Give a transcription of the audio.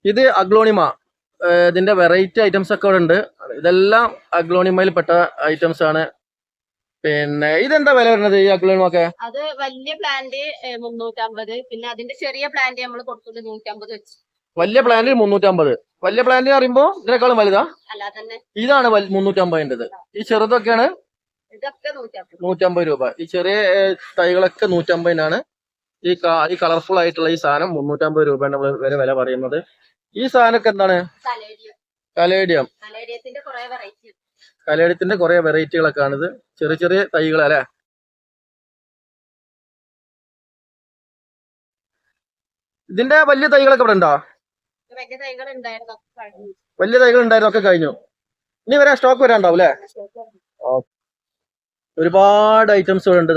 ഇത് അഗ്ലോണിമ. ഇതിന്റെ variety items ഒക്കെ ഇവിടെ ഉണ്ട്. ഇതെല്ലാം അഗ്ലോണിമയിൽ പെട്ട ഐറ്റംസ് ആണ്. പിന്നെ ഇതെന്താ വില വരുന്നത് ഈ അഗ്ലോണിമ ഒക്കെ? അത് വലിയ പ്ലാന്റ് 350, പിന്നെ അതിന്റെ ചെറിയ പ്ലാന്റ് നമ്മൾ കൊടുക്കുന്നത് 150 വെച്ച്. വലിയ പ്ലാന്റ് 350. വലിയ പ്ലാന്റ് പറയുമ്പോ ഇതിനേക്കാളും വലുതാ? അല്ല തന്നെ. ഇതാണ് 350. ഈ ചെറുതൊക്കെയാണ് ഇതൊക്കെ 150 രൂപ. ഈ ചെറിയ തൈകളൊക്കെ 150-നാണ്. ഈ കളർഫുൾ ആയിട്ടുള്ള ഈ സാധനം 350 രൂപയാണ് വരെ വില പറയുന്നത്. ഈ സാധനമൊക്കെ എന്താണ്? കലേഡിയം. കലേഡിയത്തിന്റെ കുറെ വെറൈറ്റികളൊക്കെ ആണിത്. ചെറിയ ചെറിയ തൈകൾ അല്ലെ? ഇതിന്റെ വലിയ തൈകളൊക്കെ ഇവിടെ ഉണ്ടോ? വലിയ തൈകൾ ഉണ്ടായിരുന്നൊക്കെ കഴിഞ്ഞു. ഇനി വരാൻ സ്റ്റോക്ക് വരാണ്ടാവും അല്ലെ? ഒരുപാട് ഐറ്റംസ് ഇവിടെ ഉണ്ട്.